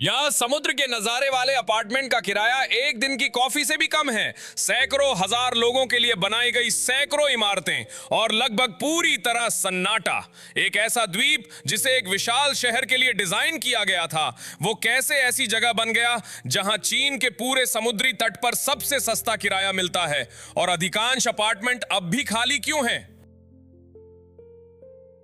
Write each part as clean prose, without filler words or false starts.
यहाँ समुद्र के नजारे वाले अपार्टमेंट का किराया एक दिन की कॉफी से भी कम है। सैकड़ों हजार लोगों के लिए बनाई गई सैकड़ों इमारतें और लगभग पूरी तरह सन्नाटा। एक ऐसा द्वीप जिसे एक विशाल शहर के लिए डिजाइन किया गया था, वो कैसे ऐसी जगह बन गया जहां चीन के पूरे समुद्री तट पर सबसे सस्ता किराया मिलता है और अधिकांश अपार्टमेंट अब भी खाली क्यों हैं?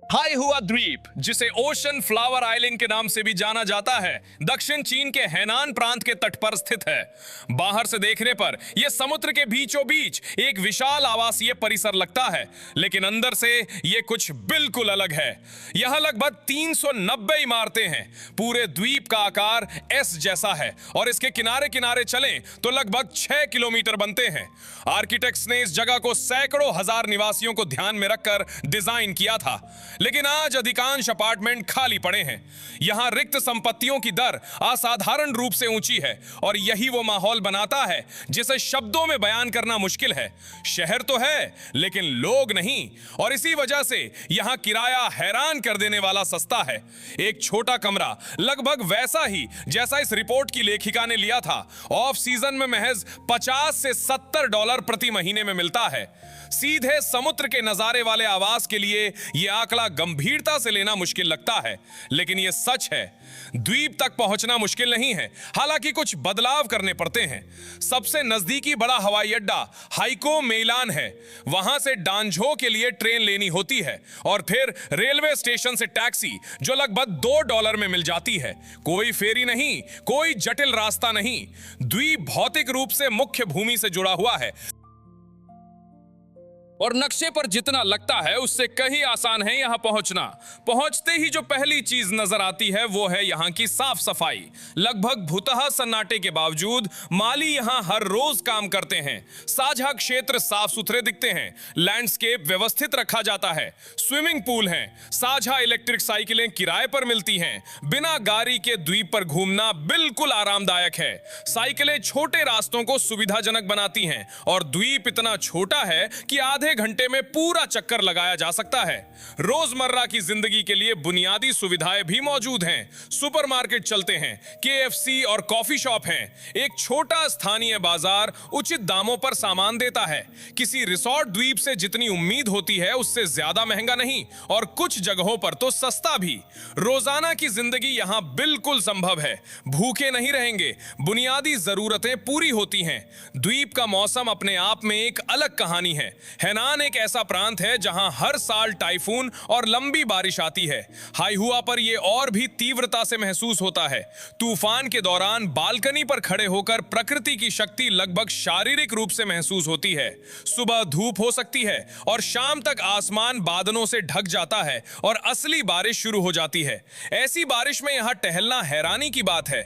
हाई हुआ द्वीप, जिसे ओशन फ्लावर आइलैंड के नाम से भी जाना जाता है, दक्षिण चीन के हैनान प्रांत के तट पर स्थित है। बाहर से देखने पर यह समुद्र के बीचों बीच एक विशाल आवासीय परिसर लगता है, लेकिन अंदर से यह कुछ बिल्कुल अलग है। यहां लगभग 390 इमारतें हैं। पूरे द्वीप का आकार एस जैसा है और इसके किनारे किनारे चलें तो लगभग 6 किलोमीटर बनते हैं। आर्किटेक्ट्स ने इस जगह को सैकड़ों हजार निवासियों को ध्यान में रखकर डिजाइन किया था, लेकिन आज अधिकांश अपार्टमेंट खाली पड़े हैं। यहां रिक्त संपत्तियों की दर असाधारण रूप से ऊंची है और यही वो माहौल बनाता है जिसे शब्दों में बयान करना मुश्किल है। शहर तो है लेकिन लोग नहीं, और इसी वजह से यहां किराया हैरान कर देने वाला सस्ता है। एक छोटा कमरा लगभग वैसा ही जैसा इस रिपोर्ट की लेखिका ने लिया था, ऑफ सीजन में महज 50 से $70 प्रति महीने में मिलता है। सीधे समुद्र के नजारे वाले आवास के लिए यह आंकड़ा गंभीरता से लेना मुश्किल लगता है, लेकिन यह सच है। द्वीप तक पहुंचना मुश्किल नहीं है, हालांकि कुछ बदलाव करने पड़ते हैं। सबसे नजदीकी बड़ा हवाई अड्डा हाइको मेइलान है। वहां से डांझो के लिए ट्रेन लेनी होती है और फिर रेलवे स्टेशन से टैक्सी, जो लगभग $2 में मिल जाती है। कोई फेरी नहीं, कोई जटिल रास्ता नहीं। द्वीप भौतिक रूप से मुख्य भूमि से जुड़ा हुआ है और नक्शे पर जितना लगता है उससे कहीं आसान है यहां पहुंचना। पहुंचते ही जो पहली चीज नजर आती है वो है यहां की साफ सफाई। लगभग भुतहा सन्नाटे के बावजूद माली यहां हर रोज काम करते हैं। साझा क्षेत्र साफ सुथरे दिखते हैं, लैंडस्केप व्यवस्थित रखा जाता है, स्विमिंग पूल हैं, साझा इलेक्ट्रिक साइकिलें किराए पर मिलती हैं। बिना गाड़ी के द्वीप पर घूमना बिल्कुल आरामदायक है। साइकिलें छोटे रास्तों को सुविधाजनक बनाती हैं और द्वीप इतना छोटा है कि आधे घंटे में पूरा चक्कर लगाया जा सकता है। रोजमर्रा की जिंदगी के लिए बुनियादी सुविधाएं भी मौजूद हैं। सुपरमार्केट चलते हैं, केएफसी और कॉफी शॉप हैं। एक छोटा स्थानीय बाजार उचित दामों पर सामान देता है। किसी रिसोर्ट द्वीप से जितनी उम्मीद होती है उससे ज्यादा महंगा नहीं, और कुछ जगहों पर तो सस्ता भी। रोजाना की जिंदगी यहां बिल्कुल संभव है। भूखे नहीं रहेंगे, बुनियादी जरूरतें पूरी होती हैं। द्वीप का मौसम अपने आप में एक अलग कहानी है। हैनान एक ऐसा प्रांत है जहां हर साल टाइफून और लंबी बारिश आती है। हाइहुआ पर यह और भी तीव्रता से महसूस होता है। तूफान के दौरान बालकनी पर खड़े होकर प्रकृति की शक्ति लगभग शारीरिक रूप से महसूस होती है। सुबह धूप हो सकती है और शाम तक आसमान बादलों से ढक जाता है और असली बारिश शुरू हो जाती है। ऐसी बारिश में यहां टहलना हैरानी की बात है।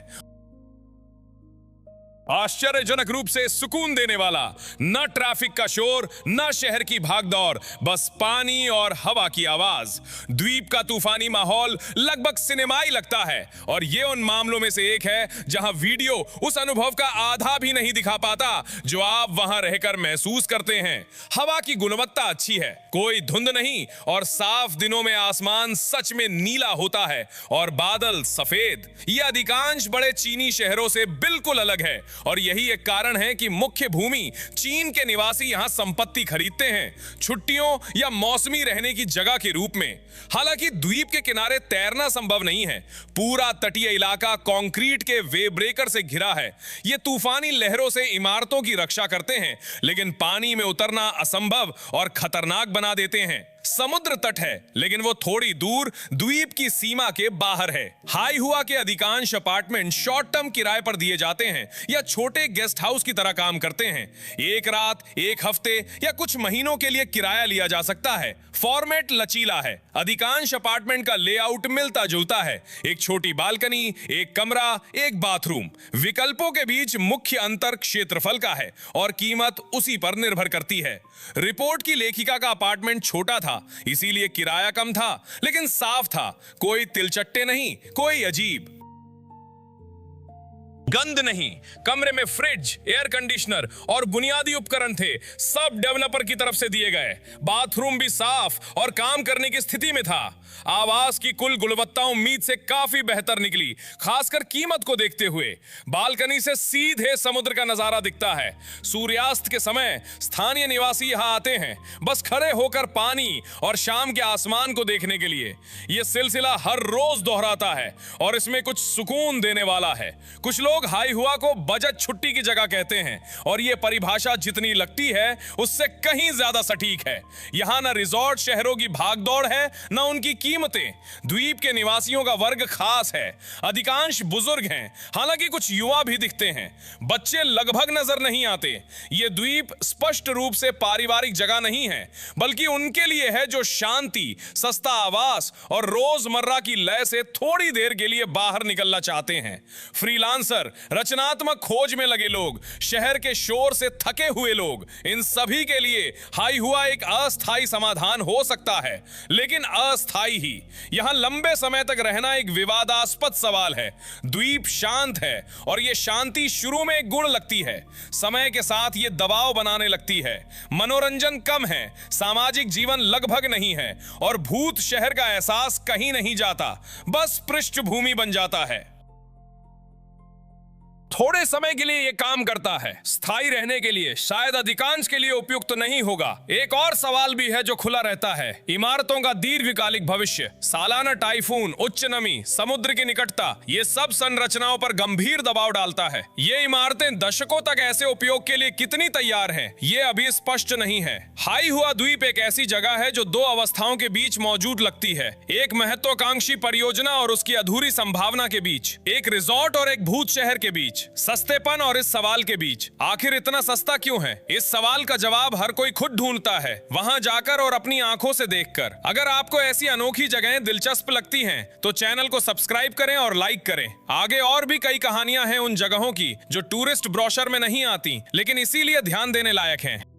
आश्चर्यजनक रूप से सुकून देने वाला। न ट्रैफिक का शोर, न शहर की भागदौड़, बस पानी और हवा की आवाज। द्वीप का तूफानी माहौल लगभग सिनेमाई लगता है, और यह उन मामलों में से एक है जहां वीडियो उस अनुभव का आधा भी नहीं दिखा पाता जो आप वहां रहकर महसूस करते हैं। हवा की गुणवत्ता अच्छी है, कोई धुंध नहीं, और साफ दिनों में आसमान सच में नीला होता है और बादल सफेद। यह अधिकांश बड़े चीनी शहरों से बिल्कुल अलग है, और यही एक कारण है कि मुख्य भूमि चीन के निवासी यहां संपत्ति खरीदते हैं, छुट्टियों या मौसमी रहने की जगह के रूप में। हालांकि द्वीप के किनारे तैरना संभव नहीं है। पूरा तटीय इलाका कंक्रीट के वेव ब्रेकर से घिरा है। ये तूफानी लहरों से इमारतों की रक्षा करते हैं, लेकिन पानी में उतरना असंभव और खतरनाक बना देते हैं। समुद्र तट है, लेकिन वो थोड़ी दूर द्वीप की सीमा के बाहर है। हाइहुआ के अधिकांश अपार्टमेंट शॉर्ट टर्म किराए पर दिए जाते हैं या छोटे गेस्ट हाउस की तरह काम करते हैं। एक रात, एक हफ्ते या कुछ महीनों के लिए किराया लिया जा सकता है। फॉर्मेट लचीला है। अधिकांश अपार्टमेंट का लेआउट मिलता जुलता है। एक छोटी बालकनी, एक कमरा, एक बाथरूम। विकल्पों के बीच मुख्य अंतर क्षेत्रफल का है और कीमत उसी पर निर्भर करती है। रिपोर्ट की लेखिका का अपार्टमेंट छोटा था, इसीलिए किराया कम था, लेकिन साफ था। कोई तिलचट्टे नहीं, कोई अजीब। गंद नहीं, कमरे में फ्रिज, एयर कंडीशनर और बुनियादी उपकरण थे, सब डेवलपर की तरफ से दिए गए। बाथरूम भी साफ और काम करने की स्थिति में था। आवास की कुल गुणवत्ता उम्मीद से काफी बेहतर निकली, खासकर कीमत को देखते हुए। बालकनी से सीधे समुद्र का नजारा दिखता है। सूर्यास्त के समय स्थानीय निवासी यहां आते हैं, बस खड़े होकर पानी और शाम के आसमान को देखने के लिए। यह सिलसिला हर रोज दोहराता है और इसमें कुछ सुकून देने वाला है। कुछ लोग हाई हुआ को बजट छुट्टी की जगह कहते हैं और यह परिभाषा जितनी लगती है उससे कहीं ज्यादा सटीक है। यहां न रिजॉर्ट शहरों की भागदौड़ है, न उनकी कीमतें। द्वीप के निवासियों का वर्ग खास है। अधिकांश बुजुर्ग हैं, हालांकि कुछ युवा भी दिखते हैं। बच्चे लगभग नजर नहीं आते। यह द्वीप स्पष्ट रूप से पारिवारिक जगह नहीं है, बल्कि उनके लिए है जो शांति, सस्ता आवास और रोजमर्रा की लय से थोड़ी देर के लिए बाहर निकलना चाहते हैं। फ्रीलांसर, रचनात्मक खोज में लगे लोग, शहर के शोर से थके हुए लोग, इन सभी के लिए हाई हुआ एक अस्थायी समाधान हो सकता है, लेकिन अस्थायी ही। यहां लंबे समय तक रहना एक विवादास्पद सवाल है। द्वीप शांत है और यह शांति शुरू में एक गुण लगती है, समय के साथ यह दबाव बनाने लगती है। मनोरंजन कम है, सामाजिक जीवन लगभग नहीं है और भूत शहर का एहसास कहीं नहीं जाता, बस पृष्ठभूमि बन जाता है। थोड़े समय के लिए यह काम करता है, स्थायी रहने के लिए शायद अधिकांश के लिए उपयुक्त तो नहीं होगा। एक और सवाल भी है जो खुला रहता है, इमारतों का दीर्घकालिक भविष्य। सालाना टाइफून, उच्च नमी, समुद्र की निकटता, ये सब संरचनाओं पर गंभीर दबाव डालता है। ये इमारतें दशकों तक ऐसे उपयोग के लिए कितनी तैयार हैं, ये अभी स्पष्ट नहीं है। हाई हुआ द्वीप एक ऐसी जगह है जो दो अवस्थाओं के बीच मौजूद लगती है, एक महत्वाकांक्षी परियोजना और उसकी अधूरी संभावना के बीच, एक रिजॉर्ट और एक भूत शहर के बीच, सस्तेपन और इस सवाल के बीच, आखिर इतना सस्ता क्यों है? इस सवाल का जवाब हर कोई खुद ढूंढता है, वहां जाकर और अपनी आंखों से देखकर। अगर आपको ऐसी अनोखी जगहें दिलचस्प लगती हैं, तो चैनल को सब्सक्राइब करें और लाइक करें। आगे और भी कई कहानियां हैं उन जगहों की जो टूरिस्ट ब्रोशर में नहीं आती, लेकिन इसीलिए ध्यान देने लायक हैं।